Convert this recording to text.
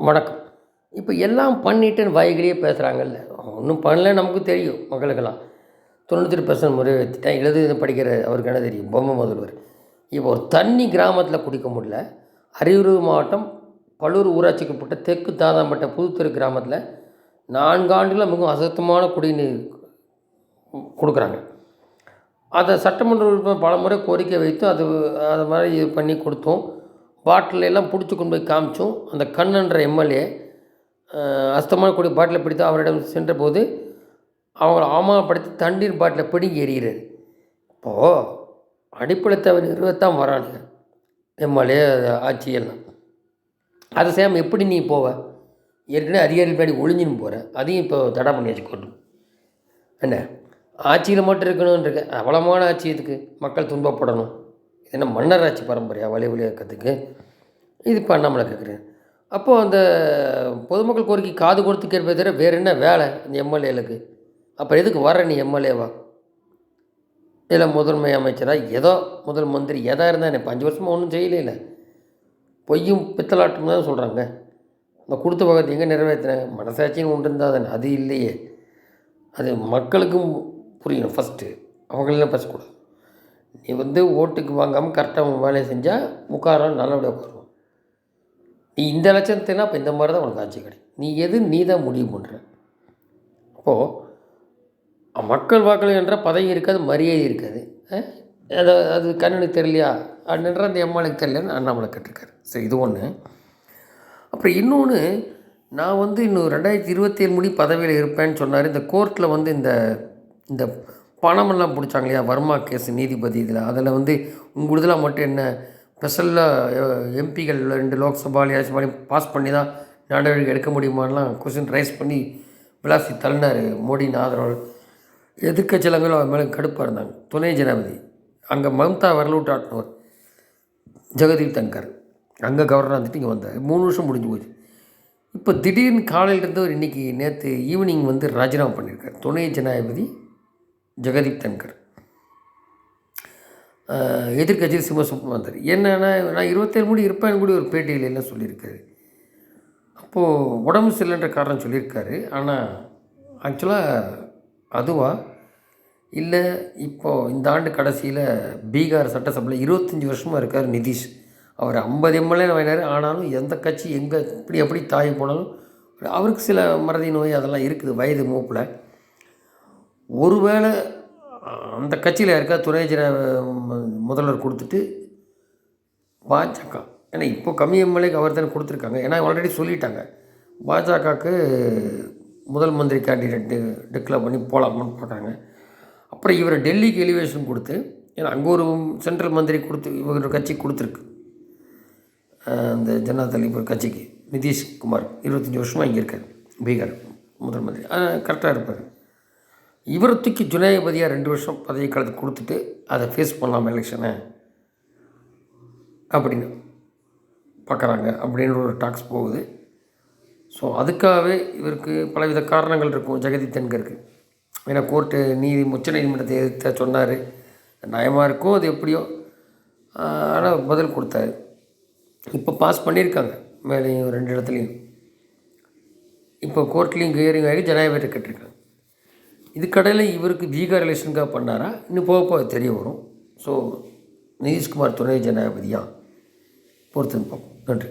வணக்கம். இப்போ எல்லாம் பண்ணிட்டேன்னு வாய்கிலேயே பேசுகிறாங்கல்ல. ஒன்றும் பண்ணல நமக்கு தெரியும் மக்களுக்கெல்லாம். 98% நிறைவேத்திட்டேன். எழுதுறது படிக்கிற அவருக்கு என்ன தெரியும்? பொம்மை முதல்வர். இப்போ ஒரு தண்ணி கிராமத்தில் குடிக்க முடியல. அரியலூர் மாவட்டம் பல்லூர் ஊராட்சிக்கு உட்பட்ட தெற்கு தாதாம்பட்ட புதுத்தெரு கிராமத்தில் 4 ஆண்டுகளாக மிகவும் அசுத்தமான குடிநீர் கொடுக்குறாங்க. அதை சட்டமன்ற உறுப்பினர் பலமுறை கோரிக்கை வைத்து அது மாதிரி இது பண்ணி கொடுத்தோம். பாட்டில் எல்லாம் பிடிச்சி கொண்டு போய் காமிச்சோம். அந்த கண்ணன்ற எம்எல்ஏ அசுத்தமான குடி பாட்டிலை பிடித்து அவரிடம் சென்றபோது அவங்கள அவமானப்படுத்தி தண்ணீர் பாட்டிலை பிடுங்கி எறிகிறார். இப்போது அடிப்படை தேவை நிறுவத்தான் வரானுங்க எம்எல்ஏ ஆட்சியெல்லாம். அதை செய்யாமல் எப்படி நீ போவ? ஏற்கனவே அதிகாரிகள் பின்னாடி ஒளிஞ்சின்னு போகிற. அதையும் இப்போ தடை பண்ணியாச்சு கோர்ட்டு. என்ன ஆட்சியில் மட்டும் இருக்கணும்னு இருக்க அவலமான ஆட்சி இதுக்கு மக்கள் துன்பப்படணும். இது என்ன மன்னர் ஆட்சி பரம்பரையா வழி இயக்கத்துக்கு? இது இப்போ அண்ணாமலை கேட்குறேன். அப்போது அந்த பொதுமக்கள் கோரிக்கை காது கொடுத்து கேட்பதை தவிர வேறு என்ன வேலை இந்த எம்எல்ஏலுக்கு? அப்புறம் எதுக்கு வர நீ எம்எல்ஏவா? இல்லை முதன்மை அமைச்சராக ஏதோ முதல் மந்திரி எதாக இருந்தால் இப்போ 5 வருஷமாக ஒன்றும் செய்யலை. பொய்யும் பித்தலாட்டம் தான் சொல்கிறாங்க. இந்த கொடுத்த பக்கத்தை எங்கே நிறைவேற்றினாங்க? மனசாட்சின்னு ஒன்று இருந்தால் தானே, அது இல்லையே. அது மக்களுக்கும் புரியணும். ஃபஸ்ட்டு அவங்களெல்லாம் பேசக்கூடாது. நீ ஓட்டுக்கு வாங்காமல் கரெக்டாக வேலையை செஞ்சால் உட்காரம் நல்லபடியாக உட்காருவோம். நீ இந்த லட்சத்தினா இப்போ இந்த மாதிரி தான் உனக்கு ஆட்சி கிடைக்கும். நீ தான் முடிவு பண்ணுற. அப்போது மக்கள் வாக்கள் என்ற பதவி இருக்காது, மரியாதை இருக்காது. அது கண்ணனுக்கு தெரியலையா அப்படின்ற அந்த எம்எல்ஏக்கு தெரியலன்னு அண்ணாமலை கேட்டிருக்காரு. சரி, இது ஒன்று. அப்புறம் இன்னொன்று, நான் இன்னும் 2027 முடி பதவியில் இருப்பேன்னு சொன்னார். இந்த கோர்ட்டில் இந்த இந்த பணமெல்லாம் பிடிச்சாங்க இல்லையா, வர்மா கேஸ் நீதிபதி இதில் அதில் உங்களுதெல்லாம் மட்டும் என்ன ஸ்பெஷலாக எம்பிகள் 2 லோக்சபாலையும் ராஜ்யசபாலையும் பாஸ் பண்ணி தான் நடவடிக்கை எடுக்க முடியுமானலாம் கொஸ்டின் ரைஸ் பண்ணி விளாசி தள்ளினார் மோடியின் ஆதரவு. எதிர்க்கட்சியிலங்களும் அவர் மேலே கடுப்பாக இருந்தாங்க. துணை ஜனாதிபதி அங்கே மம்தா வரலூட்டு ஆட்டினவர் ஜெகதீப் தன்கர் அங்கே கவர்னர் இங்கே வந்தார். 3 வருஷம் முடிஞ்சு போச்சு. இப்போ திடீர்னு காலையிலேருந்து இன்றைக்கி நேற்று ஈவினிங் ராஜினாமா பண்ணியிருக்கார் துணை ஜனாதிபதி ஜெகதீப் தன்கர். எதிர்கட்சியில் சிவசுப்ரமணியன் வந்தார். என்னன்னா, நான் 27 முடி இருப்பேன்னு கூட ஒரு பேட்டியில் எல்லாம் சொல்லியிருக்காரு. அப்போது உடம்பு சரியில்லைன்ற காரணம் சொல்லியிருக்காரு. ஆனால் ஆக்சுவலாக அதுவா இல்லை, இப்போது இந்த ஆண்டு கடைசியில் பீகார் சட்டசபையில் 25 வருஷமாக இருக்கார் நிதிஷ். அவர் 50 எம்எல்ஏ வாங்கினார். ஆனாலும் எந்த கட்சி எங்கே எப்படி தாய் போனாலும் அவருக்கு சில மறதி நோய் அதெல்லாம் இருக்குது வயது மூப்பில். ஒருவேளை அந்த கட்சியில் யாருக்கா துணை முதல்வர் கொடுத்துட்டு பாஜக, ஏன்னா இப்போ கம்மி எம்எல்ஏக்கு அவர் தானே கொடுத்துருக்காங்க. ஏன்னா ஆல்ரெடி சொல்லிட்டாங்க பாஜகவுக்கு முதல் மந்திரி கேண்டிடேட்டு டிக்ளேர் பண்ணி போகலாமான்னு பார்க்குறாங்க. அப்புறம் இவரை டெல்லிக்கு எலிவேஷன் கொடுத்து, ஏன்னா அங்கே ஒரு சென்ட்ரல் மந்திரி கொடுத்து இவர் கட்சி கொடுத்துருக்கு. அந்த ஜனதா தள் கட்சிக்கு நிதிஷ்குமார் 25 வருஷமாக இங்கே இருக்கார் பீகார் முதல் மந்திரி. கரெக்டாக இருப்பார். இவரை தூக்கி ஜனாதிபதியாக 2 வருஷம் பதவி காலத்து கொடுத்துட்டு அதை ஃபேஸ் பண்ணலாம் எலெக்ஷனை அப்படின்னு பார்க்குறாங்க அப்படின்ற ஒரு டாக்ஸ் போகுது. ஸோ அதுக்காகவே இவருக்கு பலவித காரணங்கள் இருக்கும் ஜெகதீப் தன்கருக்கு. ஏன்னா கோர்ட்டு உச்ச நீதிமன்றத்தை எதிர்த்த சொன்னார். நியாயமாக இருக்கும் அது எப்படியோ. ஆனால் பதில் கொடுத்தாரு. இப்போ பாஸ் பண்ணியிருக்காங்க மேலேயும் 2 இடத்துலையும். இப்போ கோர்ட்லேயும் ஹியரிங் ஆகி ஜனாதிபதி கேட்டிருக்காங்க. இதுக்கடையில் இவருக்கு பீகார் எலெக்ஷனுக்காக பண்ணாரா இன்னும் போக தெரிய வரும். ஸோ நிதிஷ்குமார் துணை ஜனாதிபதியாக பொறுத்துன்னு பார்ப்போம். நன்றி.